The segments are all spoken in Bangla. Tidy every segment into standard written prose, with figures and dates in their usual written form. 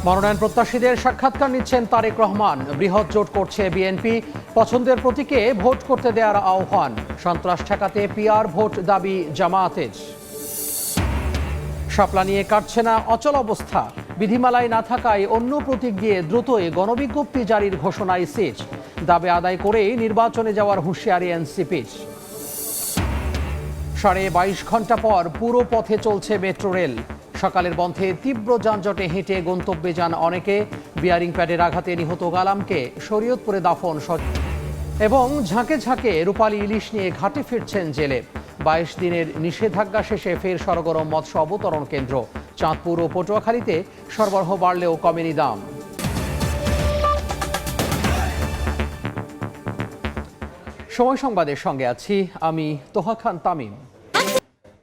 মনোনয়ন প্রত্যাশীদের সাক্ষাৎকার নিচ্ছেন তারেক রহমান। বৃহৎ জোট করছে বিএনপি, পছন্দের প্রতীকে ভোট করতে দেওয়ার আহ্বান। সন্ত্রাস ঠেকাতে পিআর ভোট দাবি জামায়াতের। শাপলা নিয়ে কাটছে না অচল অবস্থা, বিধিমালায় না থাকায় অন্য প্রতীক দিয়ে দ্রুতই গণবিজ্ঞপ্তি জারির ঘোষণা ইসির। দাবি আদায় করেই নির্বাচনে যাওয়ার হুঁশিয়ারি এনসিপির। 22.5 ঘন্টা পর পুরো পথে চলছে মেট্রো রেল। সকালের বন্ধে তীব্র যানজটে হেঁটে গন্তব্যে যান অনেকে। বিয়ারিং প্যাডের আঘাতে নিহত গালামকে শরীয়তপুরে দাফন এবং ঝাঁকে ঝাঁকে রূপালী ইলিশ নিয়ে ঘাটে ফিরছেন জেলে। 22 দিনের নিষেধাজ্ঞা শেষে ফের সরগরম মৎস্য অবতরণ কেন্দ্র। চাঁদপুর ও পটুয়াখালীতে সরবরাহ বাড়লেও কমেনি দাম। সময় সংবাদের সঙ্গে আছি আমি তোহা খান তামিম।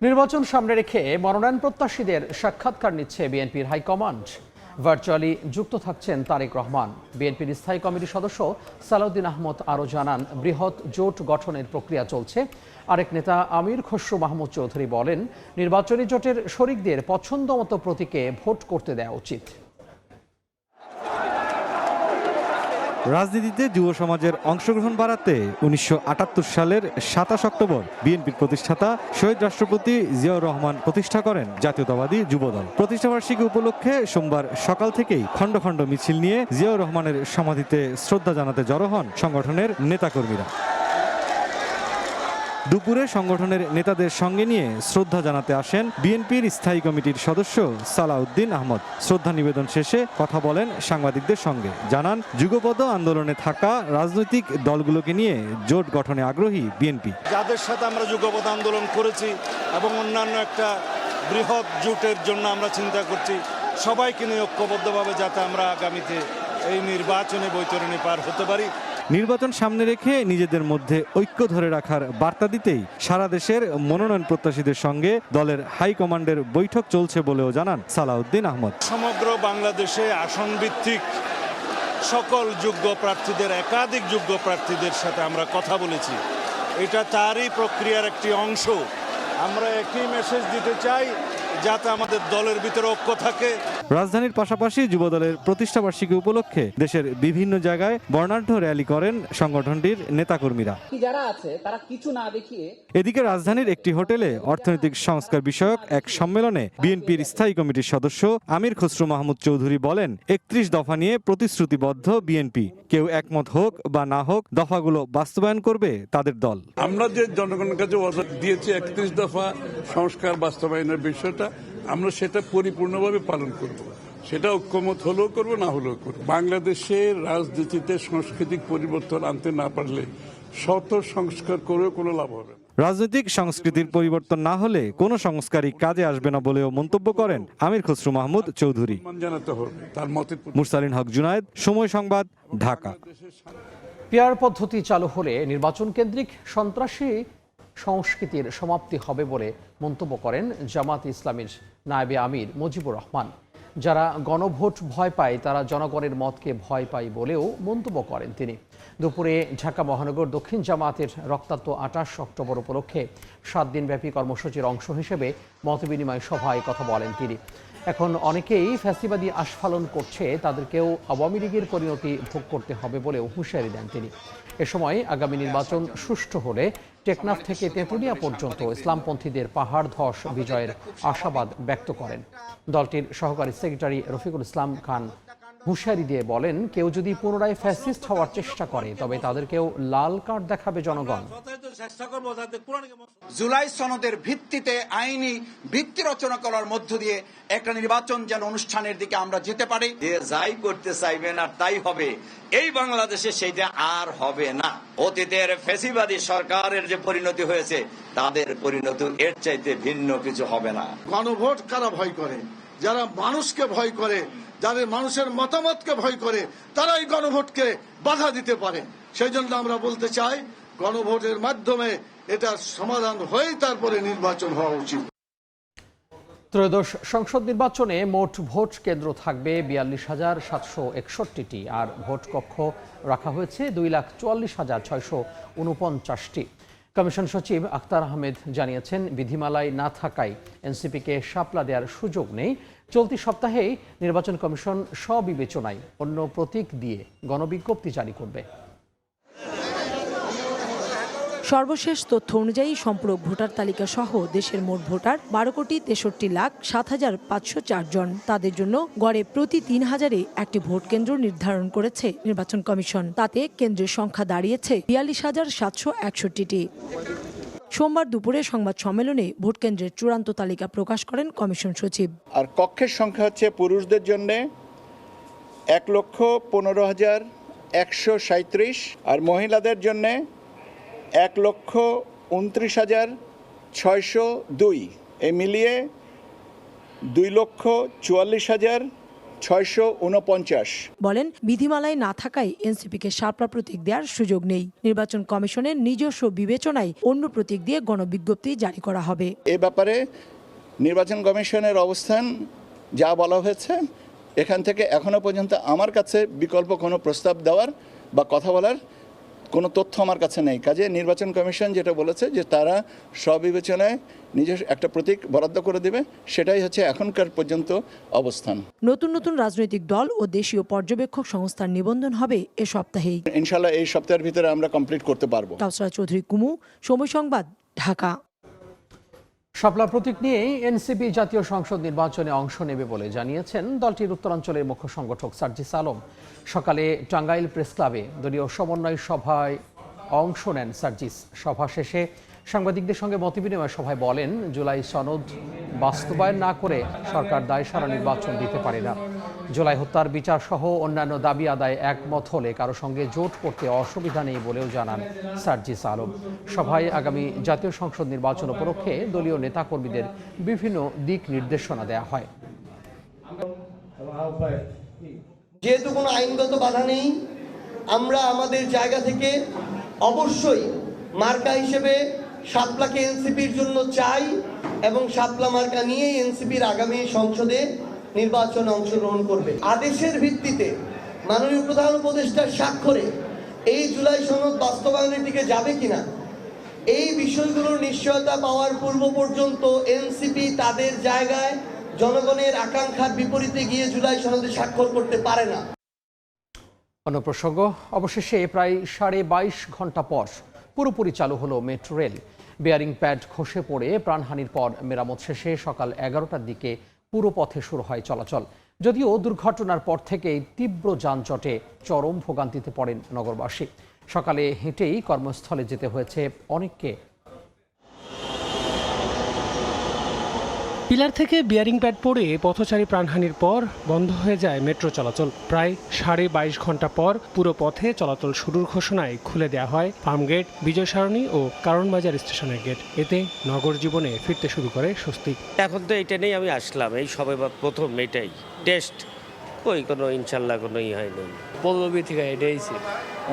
নির্বাচন সামনে রেখে মনোনয়ন প্রত্যাশীদের সাক্ষাৎকার নিচ্ছে বিএনপির হাইকমান্ড। ভার্চুয়ালি যুক্ত থাকছেন তারেক রহমান। বিএনপির স্থায়ী কমিটির সদস্য সালাউদ্দিন আহমদ আরও জানান, বৃহৎ জোট গঠনের প্রক্রিয়া চলছে। আরেক নেতা আমির খসরু মাহমুদ চৌধুরী বলেন, নির্বাচনী জোটের শরিকদের পছন্দমতো প্রতীকে ভোট করতে দেওয়া উচিত। রাজনীতিতে যুব সমাজের অংশগ্রহণ বাড়াতে 1978 সালের 27 অক্টোবর বিএনপির প্রতিষ্ঠাতা শহীদ রাষ্ট্রপতি জিয়াউর রহমান প্রতিষ্ঠা করেন জাতীয়তাবাদী যুবদল। প্রতিষ্ঠাবার্ষিকী উপলক্ষে সোমবার সকাল থেকেই খণ্ড খণ্ড মিছিল নিয়ে জিয়াউর রহমানের সমাধিতে শ্রদ্ধা জানাতে জড়ো হন সংগঠনের নেতাকর্মীরা। দুপুরে সংগঠনের নেতাদের সঙ্গে নিয়ে শ্রদ্ধা জানাতে আসেন বিএনপির স্থায়ী কমিটির সদস্য সালাউদ্দিন আহমদ। শ্রদ্ধা নিবেদন শেষে কথা বলেন সাংবাদিকদের সঙ্গে। জানান, যুগপৎ আন্দোলনে থাকা রাজনৈতিক দলগুলোকে নিয়ে জোট গঠনে আগ্রহী বিএনপি। যাদের সাথে আমরা যুগপৎ আন্দোলন করেছি এবং অন্যান্য একটা বৃহৎ জোটের জন্য আমরা চিন্তা করছি, সবাইকে নিয়ে ঐক্যবদ্ধভাবে যাতে আমরা আগামীতে এই নির্বাচনে বৈতরণী পার হতে পারি। নির্বাচন সামনে রেখে নিজেদের মধ্যে ঐক্য ধরে রাখার বার্তা দিতেই সারা দেশের মনোনয়ন প্রত্যাশীদের সঙ্গে দলের হাইকমান্ডের বৈঠক চলছে বলেও জানান সালাউদ্দিন আহমদ। সমগ্র বাংলাদেশে আসন ভিত্তিক সকল যোগ্য প্রার্থীদের, একাধিক যোগ্য প্রার্থীদের সাথে আমরা কথা বলেছি। এটা তারই প্রক্রিয়ার একটি অংশ। আমরা একই মেসেজ দিতে চাই যাতে আমাদের দলের ভিতরে ঐক্য থাকে। রাজধানীর পাশাপাশি যুবদলের প্রতিষ্ঠাবার্ষিকী উপলক্ষে দেশের বিভিন্ন জায়গায় বর্ণাঢ্য র্যালি করেন সংগঠনটির নেতাকর্মীরা। এদিকে রাজধানীর একটি হোটেলে অর্থনৈতিক সংস্কার বিষয়ক এক সম্মেলনে বিএনপির স্থায়ী কমিটির সদস্য আমির খসরু মাহমুদ চৌধুরী বলেন, 31 দফা নিয়ে প্রতিশ্রুতিবদ্ধ বিএনপি। কেউ একমত হোক বা না হোক, দফাগুলো বাস্তবায়ন করবে তাদের দল। আমরা যে জনগণের কাছে দিয়েছি 31 দফা সংস্কার বাস্তবায়নের বিষয়টা, আমরা সেটা পরিপূর্ণভাবে পালন করব। সেটা ঐক্যমত হলেও করবো, না হলেও করবো। বাংলাদেশের রাজনীতিতে সাংস্কৃতিক পরিবর্তন আনতে না পারলে শত সংস্কার করেও কোনো লাভ হবে না। রাজনৈতিক সংস্কৃতির পরিবর্তন না হলে কোনো সংস্কারই কাজে আসবে না বলেও মন্তব্য করেন আমির খসরু মাহমুদ চৌধুরী। মুরসালিন হক জুনায়েদ, সময় সংবাদ, ঢাকা। পিআর পদ্ধতি চালু হলে নির্বাচন কেন্দ্রিক সন্ত্রাসী সংস্কৃতির সমাপ্তি হবে বলে মন্তব্য করেন জামাত ইসলামীর নায়েবে আমির মুজিবুর রহমান। যারা গণভোট ভয় পায় তারা জনগণের মতকে ভয় পায় বলেও মন্তব্য করেন তিনি। দুপুরে ঢাকা মহানগর দক্ষিণ জামাতের রক্তাক্ত 28 অক্টোবর উপলক্ষে 7 দিনব্যাপী কর্মসূচির অংশ হিসেবে মতবিনিময় সভায় কথা বলেন তিনি। এখন অনেকেই ফ্যাসিবাদী আস্ফালন করছে, তাদেরকেও আওয়ামী লীগের পরিণতি ভোগ করতে হবে বলেও হুঁশিয়ারি দেন তিনি। এ সময় আগামী নির্বাচন সুষ্ঠু হলে টেকনাফ থেকে তেঁতুলিয়া পর্যন্ত ইসলামপন্থীদের পাহাড় ধস বিজয়ের আশাবাদ ব্যক্ত করেন। দলটির সহকারী সেক্রেটারি রফিকুল ইসলাম খান হুঁশিয়ারি দিয়ে বলেন, কেউ যদি পুনরায় ফ্যাসিস্ট হওয়ার চেষ্টা করে তবে তাদেরকেও লাল কার্ড দেখাবে জনগণ। জুলাই সনদের ভিত্তিতে আইনি ভিত্তি রচনা করার মধ্য দিয়ে একটা নির্বাচন যেন অনুষ্ঠানের দিকে আমরা যেতে পারি। যাই করতে চাইবে না তাই হবে, এই বাংলাদেশে সেইটা আর হবে না। অতীতের ফ্যাসিবাদী সরকারের যে পরিণতি হয়েছে, তাদের পরিণতি এর চাইতে ভিন্ন কিছু হবে না। গণভোট কারা ভয় করে? যারা মানুষকে ভয় করে, যাদের মানুষের মতামতকে ভয় করে, তারাই গণভোটকে বাধা দিতে পারে। সেই জন্য আমরা বলতে চাই, গণভোটের মাধ্যমে এটা সমাধান হয়েই তারপরে নির্বাচন হওয়া উচিত। ত্রয়োদশ সংসদ নির্বাচনে মোট ভোট কেন্দ্র থাকবে 42,761টি, আর ভোট কক্ষ রাখা হয়েছে 2,44,649টি। কমিশন সচিব আখতার আহমেদ জানিয়েছেন, বিধিমালায় না থাকায় এনসিপিকে শাপলা দেওয়ার সুযোগ নেই। চলতি সপ্তাহেই নির্বাচন কমিশন স্ববিবেচনায় অন্য প্রতীক দিয়ে গণবিজ্ঞপ্তি জারি করবে। সর্বশেষ তথ্য অনুযায়ী সম্পূরক ভোটার তালিকা সহ দেশের মোট ভোটার 12,63,07,504 জন। তাদের জন্য গড়ে প্রতি 3,000-এ একটি ভোট কেন্দ্র নির্ধারণ করেছে নির্বাচন কমিশন। তাতে কেন্দ্রের সংখ্যা দাঁড়িয়েছে 42,761টি। সোমবার দুপুরে সংবাদ সম্মেলনে ভোট কেন্দ্রের চূড়ান্ত তালিকা প্রকাশ করেন কমিশন সচিব। আর কক্ষের সংখ্যা হচ্ছে পুরুষদের জন্য 1,15,137 আর মহিলাদের জন্য 1,29,602। এই মিলিয়ে 2,44,649। বলেন, বিধিমালায় না থাকায় এনসিপিকে শাপলা প্রতীক দেওয়ার সুযোগ নেই। নির্বাচন কমিশনের নিজস্ব বিবেচনায় অন্য প্রতীক দিয়ে গণবিজ্ঞপ্তি জারি করা হবে। এ ব্যাপারে নির্বাচন কমিশনের অবস্থান যা বলা হয়েছে, এখান থেকে এখনো পর্যন্ত আমার কাছে বিকল্প কোনো প্রস্তাব দেওয়ার বা কথা বলার কোনো তথ্য আমার কাছে নেই। কাজে নির্বাচন কমিশন যেটা বলেছে যে তারা স্ববিবেচনায় নিজস্ব একটা প্রতীক বরাদ্দ করে দেবে, সেটাই হচ্ছে এখনকার পর্যন্ত অবস্থান। নতুন নতুন রাজনৈতিক দল ও দেশীয় পর্যবেক্ষক সংস্থার নিবন্ধন হবে এ সপ্তাহেই। ইনশাল্লাহ এই সপ্তাহের ভিতরে আমরা কমপ্লিট করতে পারবো। কাউসারা চৌধুরী কুমু, সময় সংবাদ, ঢাকা। শাপলা প্রতীক নিয়ে এনসিপি জাতীয় সংসদ নির্বাচনে অংশ নেবে বলে জানিয়েছেন দলটির উত্তরাঞ্চলের মুখ্য সংগঠক সার্জিস আলম। সকালে টাঙ্গাইল প্রেস ক্লাবে দলীয় সমন্বয় সভায় অংশ নেন সার্জিস। সভা শেষে সাংবাদিকদের সঙ্গে মতবিনিময় সভায় বলেন, জুলাই সনদ বাস্তবায়ন না করে সরকার দায়সারা নির্বাচন দিতে পারে না। জুলাই হত্যার বিচার সহ অন্যান্য দাবি আদায় একমত হলে কারো সঙ্গে জোট করতে অসুবিধা নেই বলেও জানান সার্জিস আলম। সভায় আগামী জাতীয় সংসদ নির্বাচন উপলক্ষে দলীয় নেতাকর্মীদের বিভিন্ন দিক নির্দেশনা দেওয়া হয়। যেহেতু কোনো আইনগত বাধা নেই, আমরা আমাদের জায়গা থেকে অবশ্যই মার্কা হিসেবে শাপলাকে এনসিপির জন্য চাই এবং শাপলা মার্কা নিয়ে এনসিপির আগামী সংসদে নির্বাচনে অংশগ্রহণ করবে। আদেশের ভিত্তিতে মাননীয় প্রধান উপদেষ্টার স্বাক্ষরে এই জুলাই সনদ বাস্তবায়নের দিকে যাবে কিনা, এই বিষয়গুলোর নিশ্চয়তা পাওয়ার পূর্ব পর্যন্ত এনসিপি তাদের জায়গায় জনগণের আকাঙ্ক্ষার বিপরীতে গিয়ে জুলাই সনদে স্বাক্ষর করতে পারে না। অন্য প্রসঙ্গ, অবশেষে প্রায় 22.5 ঘন্টা পর পুরোপুরি চালু হলো মেট্রো রেল। বেয়ারিং প্যাড খসে পড়ে প্রাণহানির পর মেরামত শেষে সকাল 11টার দিকে পুরো পথে শুরু হয় চলাচল। যদিও দুর্ঘটনার পর থেকেই তীব্র যানজটে চরম ভোগান্তিতে পড়েন নগরবাসী। সকালে হেঁটেই কর্মস্থলে যেতে হয়েছে অনেককে। পিলার থেকে বিয়ারিং প্যাড পড়ে পথচারী প্রাণহানির পর বন্ধ হয়ে যায় মেট্রো চলাচল। প্রায় 22.5 ঘন্টা পর পুরো পথে চলাচল শুরুর ঘোষণায় খুলে দেওয়া হয় ফার্মগেট, বিজয় সারণী ও কারণবাজার স্টেশনের গেট। এতে নগর জীবনে ফিরতে শুরু করে স্বস্তি। এখন তো এটা নেই, আমি আসলাম এই সবে প্রথম এটাই টেস্ট, ওই কোনো ইনশাল্লাহ কোনো হয়নি। পল্লবী থেকে এটাইছি,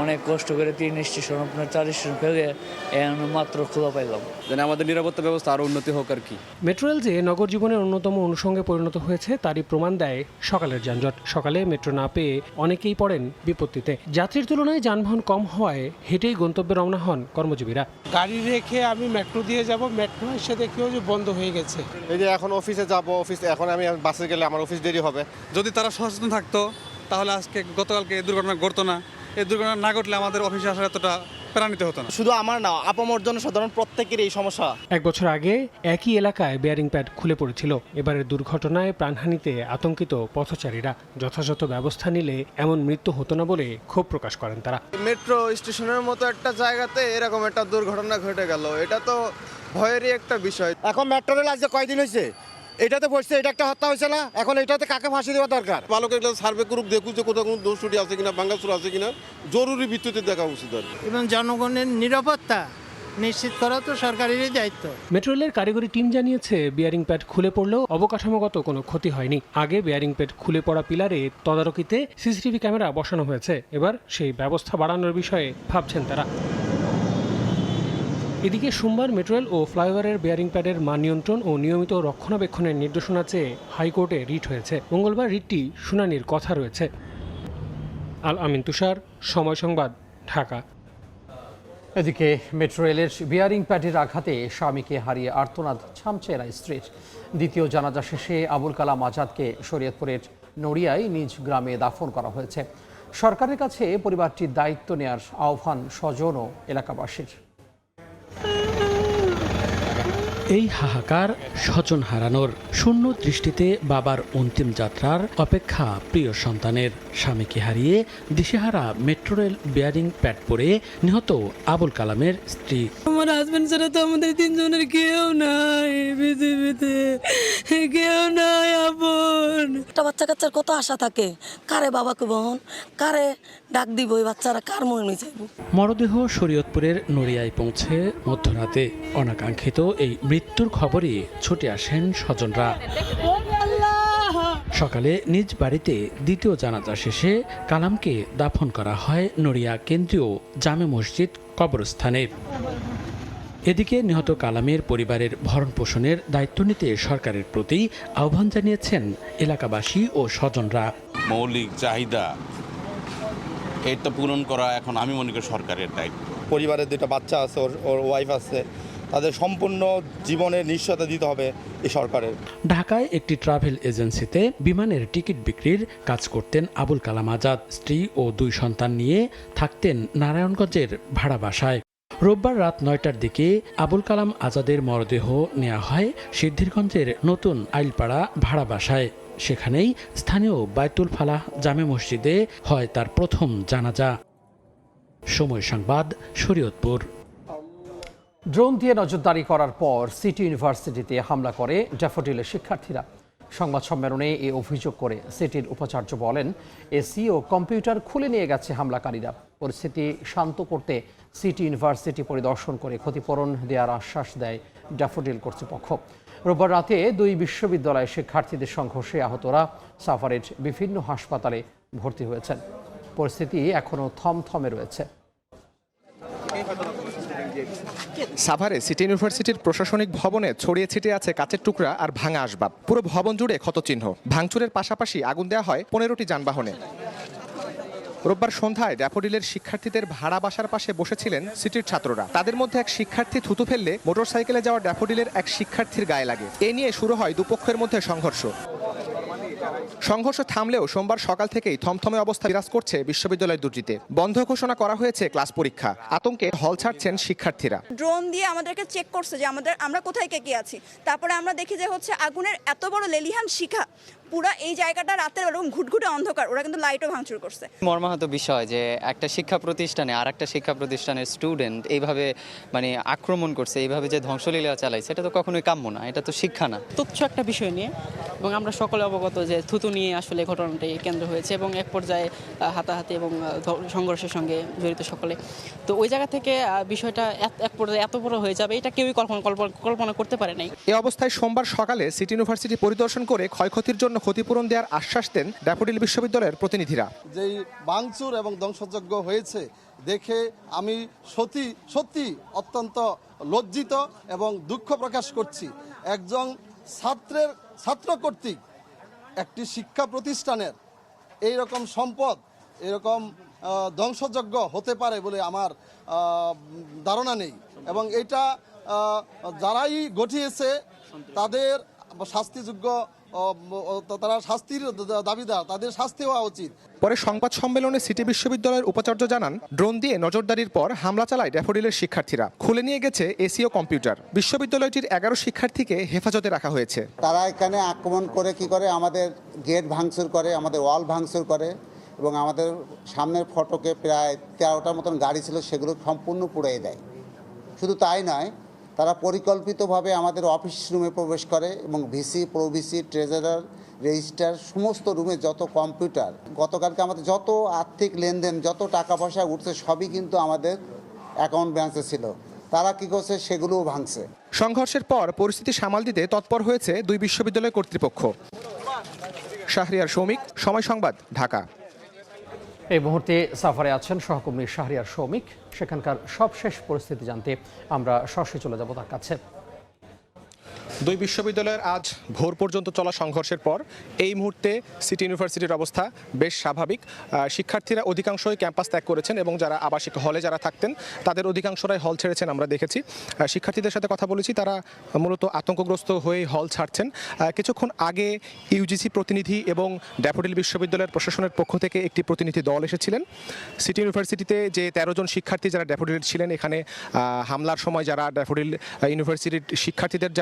অনেক কষ্ট করে 3 স্টেশন আপনার 4 স্টেশন ফেলে মাত্র খোলা পাইলাম। যেন আমাদের নিরাপত্তা ব্যবস্থা আরও উন্নতি হোক আর কি। মেট্রো রেল যে নগর জীবনের অন্যতম অনুষঙ্গে পরিণত হয়েছে তারই প্রমাণ দেয় সকালের যানজট। সকালে মেট্রো না পেয়ে অনেকেই পড়েন বিপত্তিতে। যাত্রীর তুলনায় যানবাহন কম হওয়ায় হেঁটেই গন্তব্যে রওনা হন কর্মজীবীরা। গাড়ি রেখে আমি মেট্রো দিয়ে যাব, মেট্রো এসে দেখেও যে বন্ধ হয়ে গেছে। এই যে এখন অফিসে যাব, এখন আমি বাসে গেলে আমার অফিস দেরি হবে। যদি তারা সচেতন থাকতো তাহলে আজকে গতকালকে এই দুর্ঘটনা ঘটতো না। এই দুর্ঘটনা না ঘটলে আমাদের অফিসে আসার এতটা প্রাণিত হতো না। শুধু আমার না, আপামর জনসাধারণ প্রত্যেকের এই সমস্যা। 1 বছর আগে একই এলাকায় বেয়ারিং প্যাড খুলে পড়েছিল। এবারের দুর্ঘটনায় প্রাণহানিতে আতঙ্কিত পথচারীরা। যথাযথ ব্যবস্থা নিলে এমন মৃত্যু হতো না বলে ক্ষোভ প্রকাশ করেন তারা। মেট্রো স্টেশনের মতো একটা জায়গাতে এরকম একটা দুর্ঘটনা ঘটে গেল, এটা তো ভয়েরই একটা বিষয়। এখন মেট্রো রেল আজ কয়দিন হয়েছে, এটাতে বসছে, এটা একটা হত্যা হয়েছে না? এখন এটাতে কাকে ফাঁসি দেওয়া দরকার? ভালো করে সার্ভে করুক, দেখুক যে কোথাও কোনো দোষ ত্রুটি আছে কিনা, ভাঙাচুর আছে কিনা, জরুরি ভিত্তিতে দেখা উচিত আর কি। এবং জনগণের নিরাপত্তা নিশ্চিত করা তো সরকারেরই দায়িত্ব। মেট্রো রেলের কারিগরি টিম জানিয়েছে, বিয়ারিং প্যাড খুলে পড়লেও অবকাঠামোগত কোনো ক্ষতি হয়নি। আগে বিয়ারিং প্যাড খুলে পড়া পিলারে তদারকিতে সিসিটিভি ক্যামেরা বসানো হয়েছে। এবার সেই ব্যবস্থা বাড়ানোর বিষয়ে ভাবছেন তারা। এদিকে সোমবার মেট্রো রেল ও ফ্লাইওভারের বেয়ারিং প্যাডের মান নিয়ন্ত্রণ ও নিয়মিত রক্ষণাবেক্ষণের নির্দেশনা চেয়ে হাইকোর্টে রিট হয়েছে। মঙ্গলবার রিটটি শুনানির কথা রয়েছে। আল আমিন তুষার, সময় সংবাদ, ঢাকা। এদিকে মেট্রো রেলের বিয়ারিং প্যাডের আঘাতে স্বামীকে হারিয়ে আর্তনাদ ছামচেরা স্ত্রীর। দ্বিতীয় জানাজা শেষে আবুল কালাম আজাদকে শরীয়তপুরের নড়িয়ায় নিজ গ্রামে দাফন করা হয়েছে। সরকারের কাছে পরিবারটির দায়িত্ব নেয়ার আহ্বান স্বজন ও এলাকাবাসীর। এই হাহাকার স্বজন হারানোর, শূন্য দৃষ্টিতে বাবার অন্তিম যাত্রার অপেক্ষা প্রিয় সন্তানের। স্বামীকে হারিয়ে দিশেহারা মেট্রো রেল বিয়ারিং প্যাড পরে নিহত আবুল কালামের স্ত্রী। আমার হাজবেন্ড ছাড়া তো আমাদের তিনজনের কেউ নাই পৃথিবীতে, কেউ নাই আপন। একটা বাচ্চা কাচ্চার কত আশা থাকে, কারে বাবাকে বহন, কারে ডাক দিব, এই বাচ্চারা কার মনে চাইব। মরদেহ শরীয়তপুরের নড়িয়ায় পৌঁছে মধ্যরাতে। অনাকাঙ্ক্ষিত এই মৃত্যুর খবরে ছুটে আসেন স্বজনরা। সকালে নিজ বাড়িতে দ্বিতীয় জানাজা শেষে কালামকে দাফন করা হয় নড়িয়া কেন্দ্রীয় জামে মসজিদ কবরস্থানে। এদিকে নিহত কালামের পরিবারের ভরণ পোষণের দায়িত্ব নিতে সরকারের প্রতি আহ্বান জানিয়েছেন এলাকাবাসী ও স্বজনরা। মৌলিক চাহিদা এটা পূরণ করা এখন আমি মনে করি সরকারের দায়িত্ব। পরিবারের দুটো বাচ্চা আছে, ওর ওয়াইফ আছে, তাদের সম্পূর্ণ জীবনের নিশ্চয়তা দিতে হবে এই সরকারের। ঢাকায় একটি ট্রাভেল এজেন্সিতে বিমানের টিকিট বিক্রির কাজ করতেন আবুল কালাম আজাদ। স্ত্রী ও 2 সন্তান নিয়ে থাকতেন নারায়ণগঞ্জের ভাড়া বাসায়। রোববার রাত 9টার দিকে আবুল কালাম আজাদের মরদেহ নেওয়া হয় সিদ্ধিরগঞ্জের নতুন আইলপাড়া ভাড়া বাসায়। সেখানেই স্থানীয় বায়তুল ফালাহ জামে মসজিদে হয় তার প্রথম জানাজা। সময় সংবাদ, শরীয়তপুর। ড্রোন দিয়ে নজরদারি করার পর সিটি ইউনিভার্সিটিতে হামলা করে ড্যাফোডিলের শিক্ষার্থীরা। সংবাদ সম্মেলনে এই অভিযোগ করে সিটির উপাচার্য বলেন, এসি ও কম্পিউটার খুলে নিয়ে গেছে হামলাকারীরা। পরিস্থিতি শান্ত করতে সিটি ইউনিভার্সিটি পরিদর্শন করে ক্ষতিপূরণ দেওয়ার আশ্বাস দেয় ড্যাফোডিল কর্তৃপক্ষ। রোববার রাতে 2 বিশ্ববিদ্যালয়ের শিক্ষার্থীদের সংঘর্ষে আহতরা সাভারের বিভিন্ন হাসপাতালে ভর্তি হয়েছেন। পরিস্থিতি এখনও থমথমে রয়েছে। সাভারে সিটি ইউনিভার্সিটির প্রশাসনিক ভবনে ছড়িয়ে ছিটিয়ে আছে কাচের টুকরা আর ভাঙা আসবাব। পুরো ভবন জুড়ে ক্ষতচিহ্ন। ভাঙচুরের পাশাপাশি আগুন দেওয়া হয় 15টি যানবাহনে। রোববার সন্ধ্যায় ড্যাফোডিলের শিক্ষার্থীদের ভাড়া বাসার পাশে বসেছিলেন সিটির ছাত্ররা। তাদের মধ্যে এক শিক্ষার্থী থুতু ফেললে মোটরসাইকেলে যাওয়া ড্যাফোডিলের এক শিক্ষার্থীর গায়ে লাগে। এ নিয়ে শুরু হয় দুপক্ষের মধ্যে সংঘর্ষ থামলেও সোমবার সকাল থেকেই থমথমে অবস্থা বিরাজ করছে বিশ্ববিদ্যালয় দুটিতে। বন্ধ ঘোষণা করা হয়েছে ক্লাস পরীক্ষা। আতঙ্কে হল ছাড়ছেন শিক্ষার্থীরা। ড্রোন দিয়ে আমাদেরকে চেক করছে যে আমরা কোথায় কে আছি। তারপরে আমরা দেখি যে হচ্ছে আগুনের এত বড় লেলিহান শিখা, পুরা এই জায়গাটা রাতের এরকম ঘুটঘুটে অন্ধকার। ওরা কিন্তু লাইটও ভাঙচুর করছে। মর্মাহত বিষয় যে একটা শিক্ষা প্রতিষ্ঠানে আর একটা শিক্ষা প্রতিষ্ঠানের স্টুডেন্ট এইভাবে মানে আক্রমণ করছে, এইভাবে যে ধ্বংসলীলা চালাইছে, এটা তো কখনোই কাম্য না। এটা তো শিক্ষা না। তুচ্ছ একটা বিষয় নিয়ে এবং আমরা সকলে অবগত যে থুতু নিয়ে আসলে ঘটনাটি কেন্দ্র হয়েছে এবং এক পর্যায়ে হাতাহাতি এবং সংঘর্ষের সঙ্গে জড়িত সকলে। তো ওই জায়গা থেকে বিষয়টা এক পর্যায়ে এত বড় হয়ে যাবে এটা কেউই কল্পনা করতে পারে নাই। এই অবস্থায় সোমবার সকালে সিটি ইউনিভার্সিটি পরিদর্শন করে ক্ষয়ক্ষতির জন্য ক্ষতিপূরণ দেওয়ার আশ্বাস দেন ড্যাফোডিল বিশ্ববিদ্যালয়ের প্রতিনিধিরা। যেই ভাঙচুর এবং ধ্বংসযজ্ঞ হয়েছে দেখে আমি সত্যি অত্যন্ত লজ্জিত এবং দুঃখ প্রকাশ করছি। একজন ছাত্র কর্তৃক একটি শিক্ষা প্রতিষ্ঠানের এই রকম সম্পদ এরকম ধ্বংসযজ্ঞ হতে পারে বলে আমার ধারণা নেই এবং এটা যারাই ঘটিয়েছে তাদের শাস্তিযোগ্য, তারা শাস্তির দাবিদার, তাদের শাস্তি হওয়া উচিত। পরে সংবাদ সম্মেলনে সিটি বিশ্ববিদ্যালয়ের উপাচার্য জানান, ড্রোন দিয়ে নজরদারির পর হামলা চালায় ড্যাফোডিলের শিক্ষার্থীরা। খুলে নিয়ে গেছে এসি ও কম্পিউটার। বিশ্ববিদ্যালয়টির 11 শিক্ষার্থীকে হেফাজতে রাখা হয়েছে। তারা এখানে আক্রমণ করে কি করে, আমাদের গেট ভাঙচুর করে, আমাদের ওয়াল ভাঙচুর করে এবং আমাদের সামনের ফটকে প্রায় 13টার মতন গাড়ি ছিল, সেগুলো সম্পূর্ণ পুড়িয়ে দেয়। শুধু তাই নয়, তারা পরিকল্পিতভাবে আমাদের অফিস রুমে প্রবেশ করে এবং ভিসি, প্রভিসি, ট্রেজারার, রেজিস্টার সমস্ত রুমে যত কম্পিউটার, গতকালকে আমাদের যত আর্থিক লেনদেন, যত টাকা পয়সা উঠছে সবই কিন্তু আমাদের অ্যাকাউন্ট ব্যালেন্সে ছিল। তারা কি করছে সেগুলোও ভাঙছে। সংঘর্ষের পর পরিস্থিতি সামাল দিতে তৎপর হয়েছে 2 বিশ্ববিদ্যালয় কর্তৃপক্ষ। শাহরিয়ার সৌমিক, সময় সংবাদ, ঢাকা। এই মুহূর্তে সাফারে আছেন সহকর্মী শাহরিয়ার সৌমিক। সেখানকার সবশেষ পরিস্থিতি জানতে আমরা সরাসরি চলে যাব তার কাছে। দুই বিশ্ববিদ্যালয়ের আজ ভোর পর্যন্ত চলা সংঘর্ষের পর এই মুহূর্তে সিটি ইউনিভার্সিটির অবস্থা বেশ স্বাভাবিক। শিক্ষার্থীরা অধিকাংশই ক্যাম্পাস ত্যাগ করেছেন এবং যারা আবাসিক হলে যারা থাকতেন তাদের অধিকাংশরাই হল ছেড়েছেন আমরা দেখেছি। শিক্ষার্থীদের সাথে কথা বলেছি, তারা মূলত আতঙ্কগ্রস্ত হয়ে হল ছাড়ছেন। কিছুক্ষণ আগে ইউজিসি প্রতিনিধি এবং ড্যাফোডিল বিশ্ববিদ্যালয়ের প্রশাসনের পক্ষ থেকে একটি প্রতিনিধি দল এসেছিলেন। সিটি ইউনিভার্সিটিতে যে 13 জন শিক্ষার্থী যারা ড্যাফোডিল ছিলেন, এখানে হামলার সময় যারা ড্যাফোডিল ইউনিভার্সিটির শিক্ষার্থীদের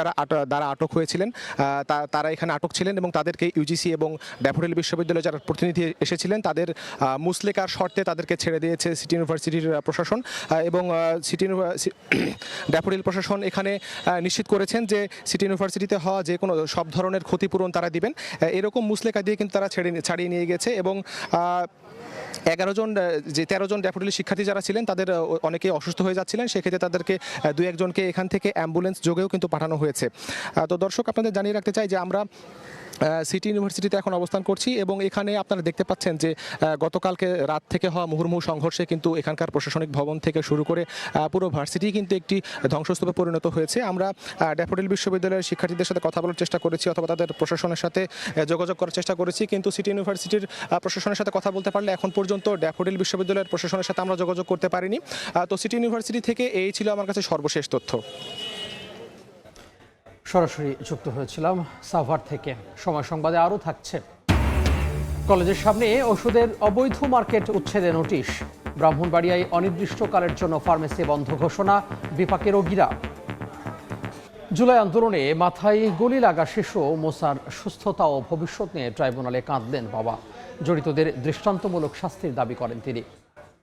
দ্বারা আটক হয়েছিলেন তারা এখানে আটক ছিলেন এবং তাদেরকে ইউজিসি এবং ড্যাফোডিল বিশ্ববিদ্যালয়ে যারা প্রতিনিধি এসেছিলেন তাদের মুসলেকার শর্তে তাদেরকে ছেড়ে দিয়েছে সিটি ইউনিভার্সিটির প্রশাসন এবং ড্যাফোডিল প্রশাসন এখানে নিশ্চিত করেছেন যে সিটি ইউনিভার্সিটিতে হওয়া যে কোনো সব ধরনের ক্ষতিপূরণ তারা দিবেন। এরকম মুসলেকা দিয়ে কিন্তু তারা ছাড়িয়ে নিয়ে গেছে এবং 13 জন ড্যাফোডিল শিক্ষার্থী যারা ছিলেন তাদের অনেকেই অসুস্থ হয়ে যাচ্ছিলেন, সেক্ষেত্রে তাদেরকে 2-1 জনকে এখান থেকে অ্যাম্বুলেন্স যোগেও কিন্তু পাঠানো হয়েছে। তো দর্শক, আপনাদের জানিয়ে রাখতে চাই যে আমরা সিটি ইউনিভার্সিটিতে এখন অবস্থান করছি এবং এখানে আপনারা দেখতে পাচ্ছেন যে গতকালকে রাত থেকে হওয়া মুহুর্মুহু সংঘর্ষে কিন্তু এখানকার প্রশাসনিক ভবন থেকে শুরু করে পুরো ভার্সিটি কিন্তু একটি ধ্বংসস্তূপে পরিণত হয়েছে। আমরা ড্যাফোডিল বিশ্ববিদ্যালয়ের শিক্ষার্থীদের সাথে কথা বলার চেষ্টা করেছি অথবা তাদের প্রশাসনের সাথে যোগাযোগ করার চেষ্টা করেছি, কিন্তু সিটি ইউনিভার্সিটির প্রশাসনের সাথে কথা বলতে পারলে এখন পর্যন্ত ড্যাফোডিল বিশ্ববিদ্যালয়ের প্রশাসনের সাথে আমরা যোগাযোগ করতে পারিনি। তো সিটি ইউনিভার্সিটি থেকে এই ছিল আমার কাছে সর্বশেষ তথ্য। সরাসরি যুক্ত হয়েছিলাম সাভার থেকে। সময় সংবাদে আরও থাকছে। কলেজের সামনে ওষুধের অবৈধ মার্কেট উচ্ছেদে নোটিশ। ব্রাহ্মণবাড়িয়ায় অনির্দিষ্টকালের জন্য ফার্মেসি বন্ধ ঘোষণা, বিপাকে রোগীরা। জুলাই আন্দোলনে মাথায় গুলি লাগা শিশু মোসার সুস্থতা ও ভবিষ্যৎ নিয়ে ট্রাইব্যুনালে কাঁদলেন বাবা। জড়িতদের দৃষ্টান্তমূলক শাস্তির দাবি করেন তিনি।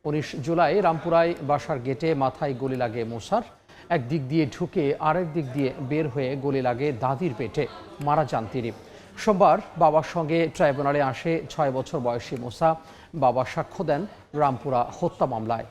19 জুলাই রামপুরায় বাসার গেটে মাথায় গুলি লাগে মোসার। এক দিক দিয়ে ঢুকে আরেক দিক দিয়ে বের হয়ে গুলি লাগে দাদির পেটে, মারা যান তিনি। সোমবার বাবার সঙ্গে ট্রাইব্যুনালে আসে 6 বছর বয়সী মোসা। বাবা সাক্ষ্য দেন রামপুরা হত্যা মামলায়।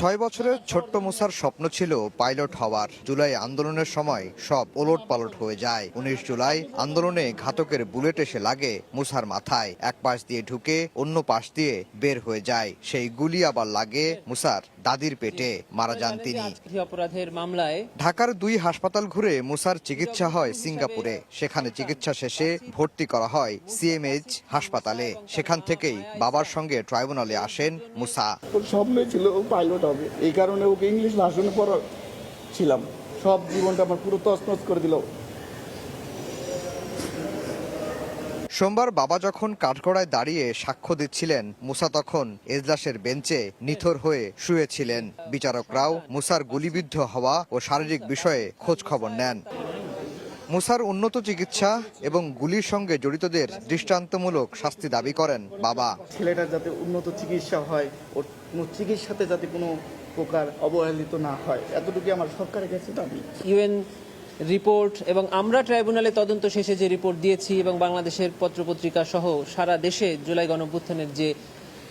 6 বছরের ছোট্ট মুসার স্বপ্ন ছিল পাইলট হওয়ার। জুলাই আন্দোলনের সময় সব ওলট পালট হয়ে যায়। 19 জুলাই আন্দোলনে ঘাতকের বুলেট এসে লাগে মুসার মাথায়। এক পাশ দিয়ে ঢুকে অন্য পাশ দিয়ে বের হয়ে যায়। সেই গুলি আবার লাগে মুসার দাদির পেটে, মারা যান তিনি। অপরাধের মামলায় ঢাকার 2 হাসপাতাল ঘুরে মুসার চিকিৎসা হয় সিঙ্গাপুরে। সেখানে চিকিৎসা শেষে ভর্তি করা হয় সিএমএইচ হাসপাতালে। সেখান থেকেই বাবার সঙ্গে ট্রাইব্যুনালে আসেন মুসা। স্বপ্ন ছিল পাইলট হবে, এই কারণে ওকে ইংলিশ ভাষণে পড়াচ্ছিলাম। সব জীবনটা আমার পুরো তছনছ করে দিল। সোমবার বাবা যখন কাঠগড়ায় দাঁড়িয়ে সাক্ষ্য দিচ্ছিলেন, মুসা তখন এজলাসের বেঞ্চে নিথর হয়ে শুয়েছিলেন। বিচারকরাও মুসার গুলিবিদ্ধ হওয়া ও শারীরিক বিষয়ে খোঁজ খবর নেন। মুসার উন্নত চিকিৎসা এবং গুলির সঙ্গে জড়িতদের দৃষ্টান্তমূলক শাস্তি দাবি করেন বাবা। ছেলেটার যাতে উন্নত চিকিৎসা হয়, ওর কোনো চিকিৎসাতে যাতে কোনো প্রকার অবহেলিত না হয়, এতটুকু আমার সরকারের কাছে দাবি। ইউএন রিপোর্ট এবং আমরা ট্রাইব্যুনালে তদন্ত শেষে যে রিপোর্ট দিয়েছি এবং বাংলাদেশের পত্রপত্রিকা সহ সারা দেশে জুলাই গণঅভ্যুত্থানের যে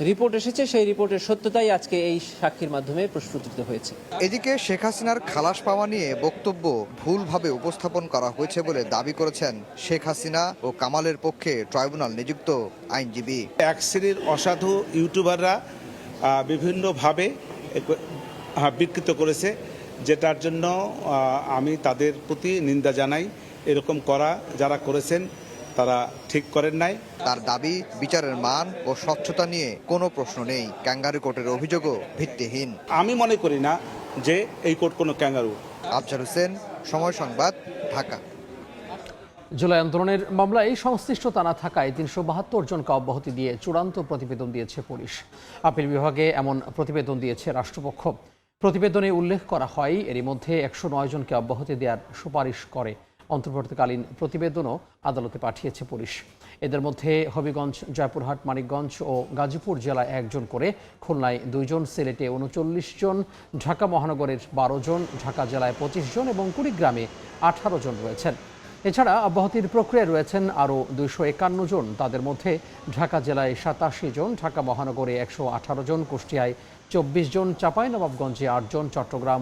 রিপোর্ট এসেছে, সেই রিপোর্টের সত্যতাই আজকে এই সাক্ষীর মাধ্যমে প্রস্ফুটিত হয়েছে। এদিকে শেখ হাসিনার খালাস পাওয়া নিয়ে বক্তব্য ভুলভাবে উপস্থাপন করা হয়েছে বলে দাবি করেছেন শেখ হাসিনা ও কামালের পক্ষে ট্রাইব্যুনাল নিযুক্ত আইনজীবী। এক শ্রেণীর অসাধু ইউটিউবাররা বিভিন্নভাবে বিকৃত করেছে, যেটার জন্য আমি তাদের প্রতি নিন্দা জানাই। এরকম করা যারা করেছেন তারা ঠিক করেন নাই। তার দাবি, বিচারের মান ও স্বচ্ছতা নিয়ে কোনো প্রশ্ন নেই। ক্যাঙ্গারু কোর্টের অভিযোগও ভিত্তিহীন। আমি মনে করি না যে এই কোর্ট কোনো ক্যাঙ্গারু। আফজার হোসেন, সময় সংবাদ, ঢাকা। জুলাই আন্দোলনের মামলায় সংশ্লিষ্টতা না থাকায় 372 জনকে অব্যাহতি দিয়ে চূড়ান্ত প্রতিবেদন দিয়েছে পুলিশ। আপিল বিভাগে এমন প্রতিবেদন দিয়েছে রাষ্ট্রপক্ষ। প্রতিবেদনে উল্লেখ করা হয়, এরই মধ্যে 109 জনকে অব্যাহতি দেওয়ার সুপারিশ করে অন্তর্বর্তীকালীন প্রতিবেদনও আদালতে পাঠিয়েছে পুলিশ। এদের মধ্যে হবিগঞ্জ, জয়পুরহাট, মানিকগঞ্জ ও গাজীপুর জেলায় 1 জন করে, খুলনায় 2 জন, সিলেটে 39 জন, ঢাকা মহানগরের 12 জন, ঢাকা জেলায় 25 জন এবং কুড়িগ্রামে 18 জন রয়েছেন। এছাড়া অব্যাহতির প্রক্রিয়ায় রয়েছেন আরও 251 জন। তাদের মধ্যে ঢাকা জেলায় 87 জন, ঢাকা মহানগরে 118 জন, কুষ্টিয়ায় 24 জন, চাঁপাইনবাবগঞ্জে 8 জন, চট্টগ্রাম,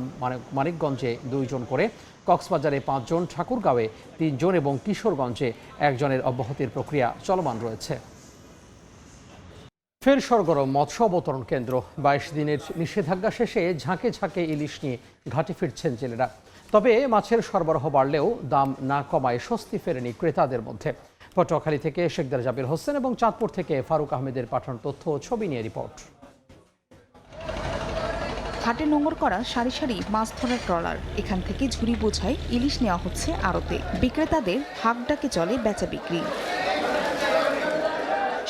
মানিকগঞ্জে 2 জন করে, কক্সবাজারে 5 জন, ঠাকুরগাঁওয়ে 3 জন এবং কিশোরগঞ্জে 1 জনের অব্যাহতির প্রক্রিয়া চলমান রয়েছে। ফের সরগরম মৎস্য অবতরণ কেন্দ্র। 22 দিনের নিষেধাজ্ঞা শেষে ঝাঁকে ঝাঁকে ইলিশ নিয়ে ঘাটে ফিরছেন জেলেরা। তবে মাছের সরবরাহ বাড়লেও দাম না কমায় স্বস্তি ফেরেনি ক্রেতাদের মধ্যে। পটুয়াখালী থেকে শেখদার জাবির হোসেন এবং চাঁদপুর থেকে ফারুক আহমেদের পাঠানো তথ্য ও ছবি নিয়ে রিপোর্ট। ঘাটে নোঙর করা সারি সারি মাছ ধরার ট্রলার, এখান থেকে ঝুড়ি বোঝায় ইলিশ নেওয়া হচ্ছে আড়তে। বিক্রেতাদের হাঁক ডাকে চলে বেচা বিক্রি।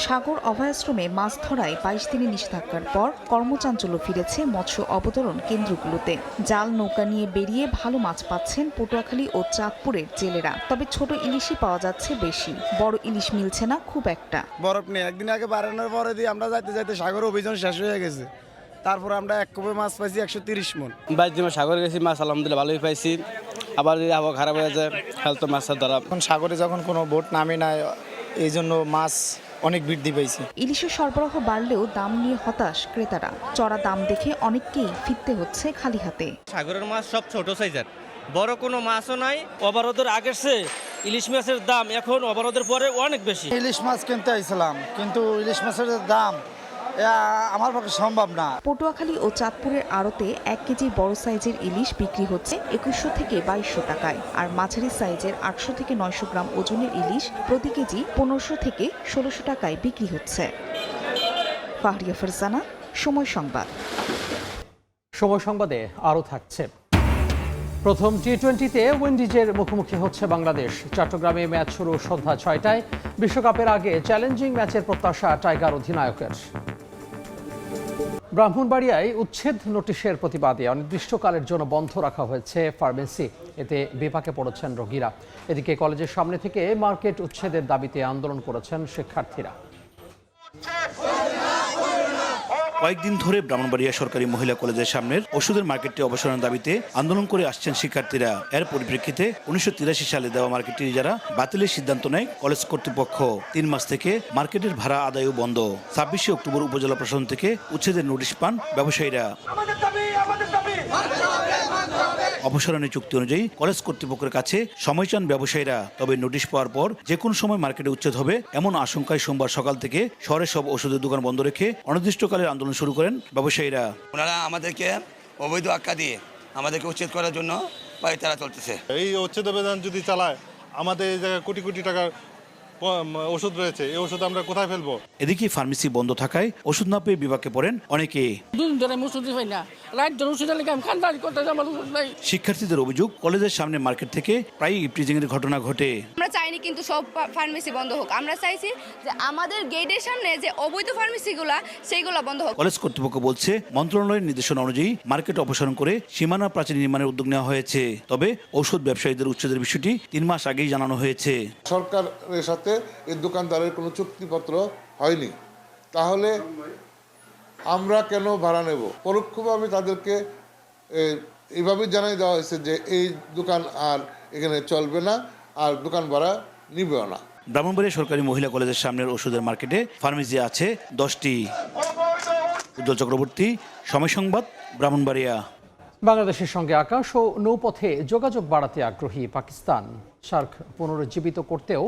সাগর অভয়াশ্রমে মাছ ধরায় 22 দিনের নিষেধাজ্ঞার পর কর্মচাঞ্চল্য ফিরেছে মৎস্য অবতরণ কেন্দ্রগুলোতে। জাল নৌকা নিয়ে বেরিয়ে ভালো মাছ পাচ্ছেন পটুয়াখালী ও চাঁদপুরের জেলেরা। তবে ছোট ইলিশই পাওয়া যাচ্ছে বেশি, বড় ইলিশ মিলছে না খুব একটা। বরফ নেই, একদিন আগে বাড়ানোর পরে দিয়ে আমরা যাইতে যাইতে সাগর অভিযান শেষ হয়ে গেছে। তারপর আমরা এক কোপে মাছ পাইছি 130 মণ। 22 দিন সাগরে গেছি, মাছ আলহামদুলিল্লাহ ভালোই পাইছি। আবার যদি আবহাওয়া খারাপ হয়ে যায় তাহলে তো মাছ ধরা। এখন সাগরে যখন কোনো বোট নামে না, এই জন্য মাছ অনেক বৃদ্ধি পাইছে। ইলিশের সরবরাহ বাড়লেও দাম নিয়ে হতাশ ক্রেতারা। চড়া দাম দেখে অনেককেই ফিরতে হচ্ছে খালি হাতে। সাগরের মাছ সব ছোট সাইজের, বড় কোনো মাছও নাই। অবরোধের আগের চেয়ে ইলিশ মাছের দাম এখন অবরোধের পরে অনেক বেশি। ইলিশ মাছ কিনতে আইছিলাম, কিন্তু ইলিশ মাছের দাম আমার পক্ষে সম্ভব না। পটুয়াখালী ও চাঁদপুরের আড়তে 1 কেজি বড় সাইজের ইলিশ বিক্রি হচ্ছে 2100 থেকে 2200 টাকায়, আর মাঝারি সাইজের 800 থেকে 900 গ্রাম ওজনের ইলিশ প্রতি কেজি 1500 থেকে 1600 টাকায় বিক্রি হচ্ছে। ফাহরিয়া ফারজানা, সময় সংবাদ। সময় সংবাদে আরও থাকছে। প্রথম টি-20তে উইন্ডিজের মুখোমুখি হচ্ছে বাংলাদেশ। চট্টগ্রামে ম্যাচ শুরু সন্ধ্যা 6টায়। বিশ্বকাপের আগে চ্যালেঞ্জিং ম্যাচের প্রত্যাশা টাইগার অধিনায়কের। ব্রাহ্মণবাড়িয়ায় উচ্ছেদ নোটিশের প্রতিবাদে অনির্দিষ্টকালের জন্য বন্ধ রাখা হয়েছে ফার্মেসি। এতে বিপাকে পড়েছেন রোগীরা। এদিকে কলেজের সামনে থেকে মার্কেট উচ্ছেদের দাবিতে আন্দোলন করেছেন শিক্ষার্থীরা। কয়েকদিন ধরে ব্রাহ্মণবাড়িয়া সরকারি মহিলা কলেজের সামনের ওষুধের মার্কেটটি অপসারণের দাবিতে আন্দোলন করে আসছেন শিক্ষার্থীরা। এর পরিপ্রেক্ষিতে 1983 সালে দেওয়া মার্কেটটি যারা বাতিলের সিদ্ধান্ত নেয় কলেজ কর্তৃপক্ষ 3 মাস থেকে মার্কেটের ভাড়া আদায়ও বন্ধ। 26 অক্টোবর উপজেলা প্রশাসন থেকে উচ্ছেদের নোটিশ পান ব্যবসায়ীরা। অপসারণের চুক্তি অনুযায়ী কলেজ কর্তৃপক্ষের কাছে সময় চান ব্যবসায়ীরা। তবে নোটিশ পাওয়ার পর যে কোনো সময় মার্কেটে উচ্ছেদ হবে এমন আশঙ্কায় সোমবার সকাল থেকে শহরের সব ওষুধের দোকান বন্ধ রেখে অনির্দিষ্টকালের আন্দোলন শুরু করেন ব্যবসায়ীরা। ওনারা আমাদেরকে অবৈধ আখ্যা দিয়ে আমাদেরকে উচ্ছেদ করার জন্য পায়তারা চলতেছে। এই উচ্ছেদ অভিযান যদি চালায়, আমাদের এই জায়গায় কোটি কোটি টাকার ওষুধ রয়েছে, এই ওষুধ আমরা কোথায় ফেলবো? এদিকে ফার্মেসি বন্ধ থাকায় ওষুধ না পেয়ে বিপাকে পড়েন অনেকে। শিক্ষার্থীদের অভিযোগ, কলেজের সামনে মার্কেট থেকে প্রায় ইপটিজিং এর ঘটনা ঘটে। আমরা চাইনি কিন্তু সব ফার্মেসি বন্ধ হোক, আমরা চাইছি যে আমাদের গেটের সামনে যে অবৈধ ফার্মেসিগুলা সেইগুলা বন্ধ হোক। কলেজ কর্তৃপক্ষ বলছে মন্ত্রণালয়ের নির্দেশনা অনুযায়ী মার্কেট অপসারণ করে সীমানা প্রাচীর নির্মাণের উদ্যোগ নেওয়া হয়েছে। তবে ঔষধ ব্যবসায়ীদের উচ্ছেদের বিষয়টি 3 মাস আগেই জানানো হয়েছে। সরকারের সাথে এই দোকানদারের কোনো চুক্তিপত্র হয়নি, তাহলে আমরা কেন ভাড়া নেব? পরোক্ষভাবে তাদেরকে এইভাবে জানাই দেওয়া হয়েছে যে এই দোকান আর এখানে চলবে না, আর দোকান ভাড়া নিবেও না। ব্রাহ্মণবাড়িয়া সরকারি মহিলা কলেজের সামনের ওষুধের মার্কেটে ফার্মেসি আছে 10টি। উজ্জ্বল চক্রবর্তী, সময় সংবাদ, ব্রাহ্মণবাড়িয়া। বাংলাদেশের সঙ্গে আকাশ ও নৌপথে যোগাযোগ বাড়াতে আগ্রহী পাকিস্তান। সার্ক পুনরুজ্জীবিত করতেও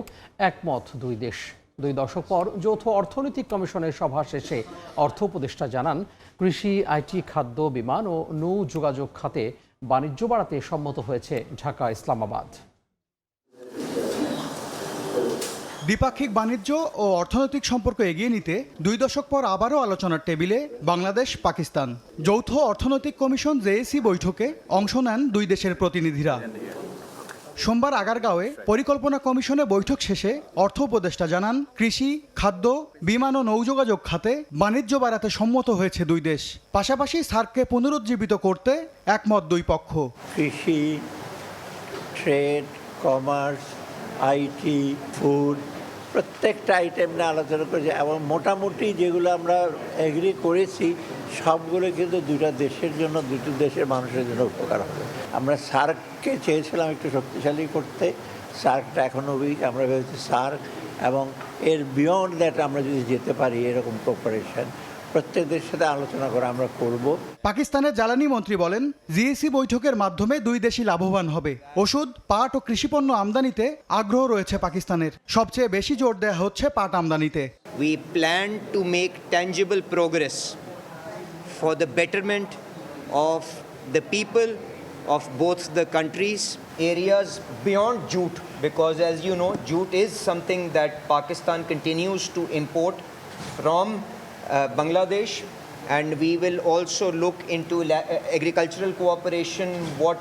একমত দুই দেশ। 2 দশক পর যৌথ অর্থনৈতিক কমিশনের সভা শেষে অর্থ উপদেষ্টা জানান, কৃষি, আইটি, খাদ্য, বিমান ও নৌ যোগাযোগ খাতে বাণিজ্য বাড়াতে সম্মত হয়েছে ঢাকা ইসলামাবাদ। দ্বিপাক্ষিক বাণিজ্য ও অর্থনৈতিক সম্পর্ক এগিয়ে নিতে 2 দশক পর আবারও আলোচনার টেবিলে বাংলাদেশ পাকিস্তান। যৌথ অর্থনৈতিক কমিশন জেএসি বৈঠকে অংশ নেন 2 দেশের প্রতিনিধিরা। সোমবার আগারগাঁওয়ে পরিকল্পনা কমিশনে বৈঠক শেষে অর্থ উপদেষ্টা জানান, কৃষি, খাদ্য, বিমান ও নৌযোগাযোগ খাতে বাণিজ্য বাড়াতে সম্মত হয়েছে 2 দেশ। পাশাপাশি সার্ককে পুনরুজ্জীবিত করতে একমত 2 পক্ষ। কৃষি, ট্রেড, কমার্স, আইটি, ফুড, প্রত্যেকটা আইটেম নিয়ে আলোচনা করেছি এবং মোটামুটি যেগুলো আমরা এগ্রি করেছি সবগুলো কিন্তু 2টা দেশের জন্য, 2টি দেশের মানুষের জন্য উপকার হবে। আমরা সার্ককে চেয়েছিলাম একটু শক্তিশালী করতে, সার্কটা এখনও উইক। আমরা ভেবেছি সার্ক এবং এর বিয়ন্ড দ্যাট আমরা যদি যেতে পারি এরকম কোঅপারেশন প্রত্যেক দেশের সাথে আলোচনা করে আমরা করব। পাকিস্তানের জ্বালানি মন্ত্রী বলেন, জিএসি বৈঠকের মাধ্যমে 2 দেশই লাভবান হবে। ওষুধ, পাট ও কৃষিপণ্য আমদানিতে আগ্রহ রয়েছে পাকিস্তানের। সবচেয়ে বেশি জোর দেওয়া হচ্ছে পাট আমদানিতে। We plan to make tangible progress for the betterment of the people of both the countries, areas beyond jute, because as you know, jute is something that Pakistan continues to import from Bangladesh, and we will also look into agricultural cooperation, what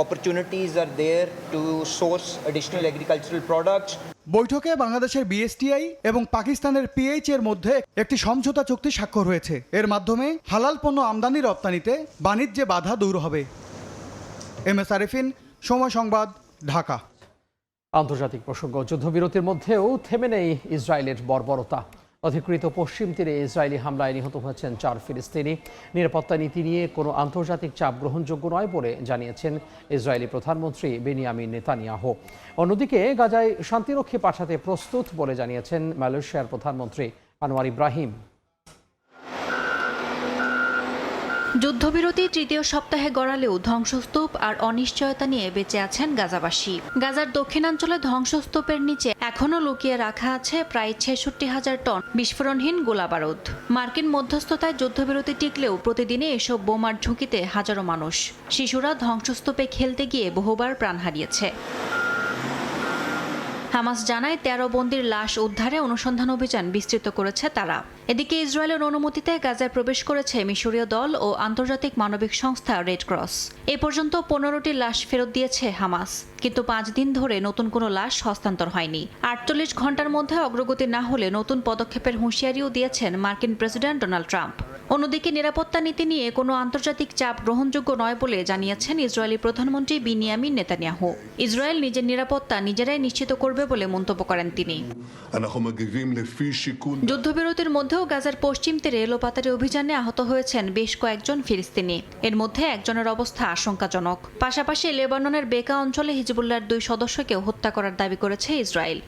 opportunities are there to source additional agricultural products. বৈঠকে বাংলাদেশের বিএসটিআই এবং পাকিস্তানের পিএইচ এর মধ্যে একটি সমঝোতা চুক্তি স্বাক্ষর হয়েছে। এর মাধ্যমে হালাল পণ্য আমদানি রপ্তানিতে বাণিজ্যে বাধা দূর হবে। এমএস আরিফিন, সময় সংবাদ, ঢাকা। আন্তর্জাতিক প্রসঙ্গ, যুদ্ধবিরতির মধ্যেও থেমে নেই ইসরায়েলের বর্বরতা। অধিকৃত পশ্চিম তীরে ইসরায়েলি হামলায় নিহত হয়েছেন 4 ফিলিস্তিনি। নিরাপত্তা নীতি নিয়ে কোনো আন্তর্জাতিক চাপ গ্রহণযোগ্য নয় বলে জানিয়েছেন ইসরায়েলি প্রধানমন্ত্রী বেনিয়ামিন নেতানিয়াহু। অন্যদিকে গাজায় শান্তিরক্ষী পাঠাতে প্রস্তুত বলে জানিয়েছেন মালয়েশিয়ার প্রধানমন্ত্রী আনোয়ার ইব্রাহিম। যুদ্ধবিরতি তৃতীয় সপ্তাহে গড়ালেও ধ্বংসস্তূপ আর অনিশ্চয়তা নিয়ে বেঁচে আছেন গাজাবাসী। গাজার দক্ষিণাঞ্চলে ধ্বংসস্তূপের নিচে এখনও লুকিয়ে রাখা আছে প্রায় 66,000 টন বিস্ফোরণহীন গোলাবারুদ। মার্কিন মধ্যস্থতায় যুদ্ধবিরতি টিকলেও প্রতিদিনে এসব বোমার ঝুঁকিতে হাজারো মানুষ। শিশুরা ধ্বংসস্তূপে খেলতে গিয়ে বহুবার প্রাণ হারিয়েছে। হামাস জানায় 13 বন্দীর লাশ উদ্ধারে অনুসন্ধান অভিযান বিস্তৃত করেছে তারা। এদিকে ইসরায়েলের অনুমতিতে গাজায় প্রবেশ করেছে মিশরীয় দল ও আন্তর্জাতিক মানবিক সংস্থা রেড ক্রস। এ পর্যন্ত 15টি লাশ ফেরত দিয়েছে হামাস, কিন্তু 5 দিন ধরে নতুন কোনো লাশ হস্তান্তর হয়নি। 48 ঘন্টার মধ্যে অগ্রগতি না হলে নতুন পদক্ষেপের হুঁশিয়ারিও দিয়েছেন মার্কিন প্রেসিডেন্ট ডোনাল্ড ট্রাম্প। অন্যদিকে নিরাপত্তা নীতি নিয়ে কোনো আন্তর্জাতিক চাপ গ্রহণযোগ্য নয় বলে জানিয়েছেন ইসরায়েলি প্রধানমন্ত্রী বেনিয়ামিন নেতানিয়াহু। ইসরায়েল নিজের নিরাপত্তা নিজেরাই নিশ্চিত করবে বলে মন্তব্য করেন তিনি। যুদ্ধবিরতির মধ্যেও গাজার পশ্চিম তীরে এলোপাতারি অভিযানে আহত হয়েছেন বেশ কয়েকজন ফিলিস্তিনি। এর মধ্যে একজনের অবস্থা আশঙ্কাজনক। পাশাপাশি লেবাননের বেকা অঞ্চলে হিজবুল্লাহর 2 সদস্যকেও হত্যা করার দাবি করেছে ইসরায়েল।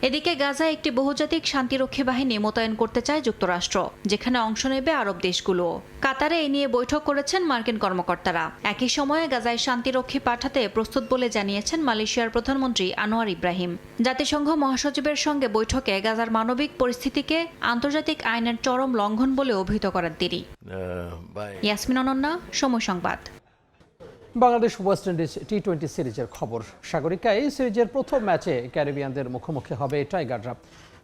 এদিকে গাজায় একটি বহুজাতিক শান্তিরক্ষী বাহিনী মোতায়েন করতে চায় যুক্তরাষ্ট্র, যেখানে অংশ নেবে আরব দেশগুলো। কাতারে এ নিয়ে বৈঠক করেছেন মার্কিন কর্মকর্তারা। একই সময়ে গাজায় শান্তিরক্ষী পাঠাতে প্রস্তুত বলে জানিয়েছেন মালয়েশিয়ার প্রধানমন্ত্রী আনোয়ার ইব্রাহিম। জাতিসংঘ মহাসচিবের সঙ্গে বৈঠকে গাজার মানবিক পরিস্থিতিকে আন্তর্জাতিক আইনের চরম লঙ্ঘন বলে অভিহিত করেন তিনি। ইয়াসমিন অনন্যা, সময় সংবাদ। বাংলাদেশ ওয়েস্ট ইন্ডিজ টি-20 সিরিজের খবর। সাগরিকায় সিরিজের প্রথম ম্যাচে ক্যারিবিয়ানদের মুখোমুখি হবে টাইগাররা।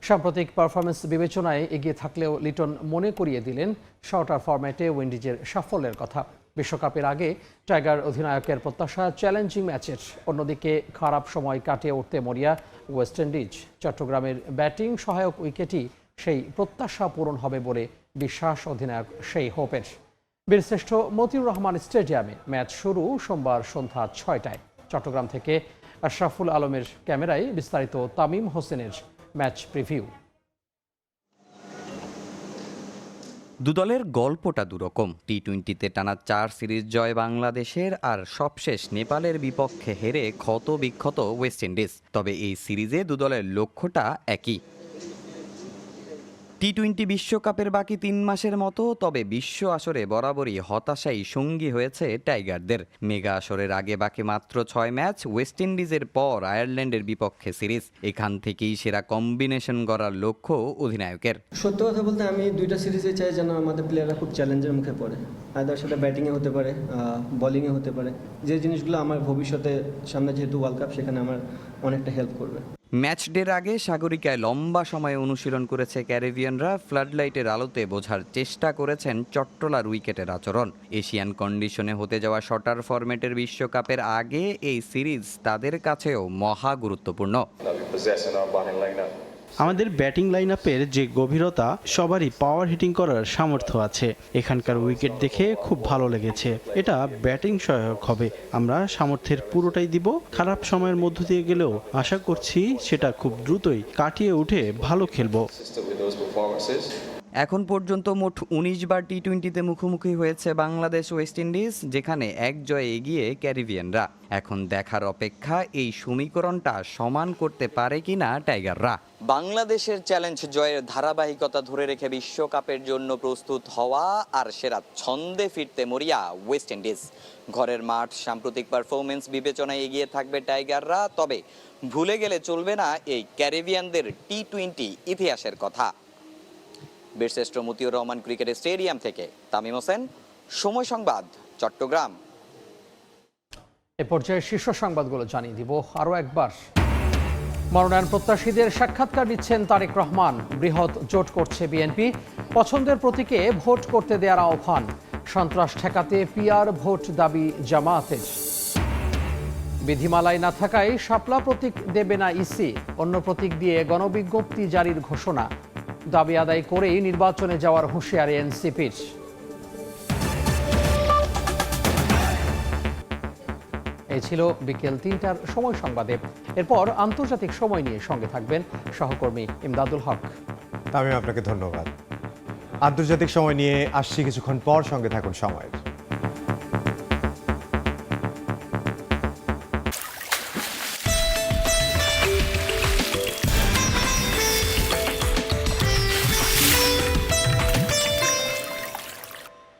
সাম্প্রতিক পারফরমেন্স বিবেচনায় এগিয়ে থাকলেও লিটন মনে করিয়ে দিলেন শর্টার ফরম্যাটে উইন্ডিজের সাফল্যের কথা। বিশ্বকাপের আগে টাইগার অধিনায়কের প্রত্যাশা চ্যালেঞ্জিং ম্যাচের। অন্যদিকে খারাপ সময় কাটিয়ে উঠতে মরিয়া ওয়েস্ট ইন্ডিজ। চট্টগ্রামের ব্যাটিং সহায়ক উইকেটই সেই প্রত্যাশা পূরণ হবে বলে বিশ্বাস অধিনায়ক সেই হোপের। বীরশ্রেষ্ঠ মতিউর রহমান স্টেডিয়ামে ম্যাচ শুরু সোমবার সন্ধ্যা 6টায়। চট্টগ্রাম থেকে আশরাফুল আলমের ক্যামেরায় বিস্তারিত তামিম হোসেনের ম্যাচ প্রিভিউ। দুদলের গল্পটা দুরকম। টি-20তে টানা 4 সিরিজ জয় বাংলাদেশের, আর সবশেষ নেপালের বিপক্ষে হেরে ক্ষত বিক্ষত ওয়েস্ট ইন্ডিজ। তবে এই সিরিজে দুদলের লক্ষ্যটা একই। টি-20 বিশ্বকাপের বাকি 3 মাসের মতো, তবে বিশ্ব আসরে বরাবরই হতাশাই সঙ্গী হয়েছে টাইগারদের। মেগা আসরের আগে বাকি মাত্র 6 ম্যাচ। ওয়েস্ট ইন্ডিজের পর আয়ারল্যান্ডের বিপক্ষে সিরিজ। এখান থেকেই সেরা কম্বিনেশন গড়ার লক্ষ্য অধিনায়কের। সত্য কথা বলতে আমি 2টা সিরিজে চাই যেন আমাদের প্লেয়াররা খুব চ্যালেঞ্জের মুখে পড়ে। আয়দার সেটা ব্যাটিংয়ে হতে পারে, বোলিংয়ে হতে পারে, যে জিনিসগুলো আমার ভবিষ্যতে সামনে যেহেতু ওয়ার্ল্ড কাপ, সেখানে আমার অনেকটা হেল্প করবে। ম্যাচ ডের আগে সাগরিকায় লম্বা সময় অনুশীলন করেছে ক্যারিবিয়ানরা। ফ্লাডলাইটের আলোতে বোঝার চেষ্টা করেছেন চট্টলার উইকেটের আচরণ। এশিয়ান কন্ডিশনে হতে যাওয়া শর্টার ফরম্যাটের বিশ্বকাপের আগে এই সিরিজ তাদের কাছেও মহা গুরুত্বপূর্ণ। আমাদের ব্যাটিং লাইন আপের যে গভীরতা, সবারই পাওয়ার হিটিং করার সামর্থ্য আছে। এখানকার উইকেট দেখে খুব ভালো লেগেছে। এটা ব্যাটিং সহায়ক হবে। আমরা সামর্থ্যের পুরোটাই দিব। খারাপ সময়ের মধ্য দিয়ে গেলেও আশা করছি সেটা খুব দ্রুতই কাটিয়ে উঠে ভালো খেলবো। এখন পর্যন্ত মোট 19 বার টি-20তে মুখোমুখি হয়েছে বাংলাদেশ ওয়েস্ট ইন্ডিজ, যেখানে 1 জয়ে এগিয়ে ক্যারিবিয়ানরা। এখন দেখার অপেক্ষা এই সমীকরণটা সমান করতে পারে কিনা টাইগাররা। বাংলাদেশের চ্যালেঞ্জ জয়ের ধারাবাহিকতা ধরে রেখে বিশ্বকাপের জন্য প্রস্তুত হওয়া, আর সেরা ছন্দে ফিরতে মরিয়া ওয়েস্ট ইন্ডিজ। ঘরের মাঠ, সাম্প্রতিক পারফরমেন্স বিবেচনায় এগিয়ে থাকবে টাইগাররা। তবে ভুলে গেলে চলবে না এই ক্যারিবিয়ানদের টি-20 ইতিহাসের কথা। বীরশ্রেষ্ঠ মতিউর রহমান ক্রিকেট স্টেডিয়াম থেকে তামিম হোসেন, সময় সংবাদ, চট্টগ্রাম। এ পর্যায়ে শীর্ষ সংবাদগুলো জানিয়ে দিব আরও একবার। মনোনয়ন প্রত্যাশীদের সাক্ষাৎকার দিচ্ছেন তারেক রহমান। বৃহৎ জোট করছে বিএনপি। পছন্দের প্রতীকে ভোট করতে দেওয়ার আহ্বান। সন্ত্রাস ঠেকাতে পিআর ভোট দাবি জামায়াতের। বিধিমালায় না থাকায় শাপলা প্রতীক দেবে না ইসি। অন্য প্রতীক দিয়ে গণবিজ্ঞপ্তি জারির ঘোষণা। দাবি আদায় করেই নির্বাচনে যাওয়ার হুঁশিয়ারি এনসিপির। এই ছিল বিকেল ৩টার সময় সংবাদে। এরপর আন্তর্জাতিক সময় নিয়ে সঙ্গে থাকবেন সহকর্মী ইমদাদুল হক। তামিম, আপনাকে ধন্যবাদ। আন্তর্জাতিক সময় নিয়ে আসছি কিছুক্ষণ পর, সঙ্গে থাকুন সময়ের।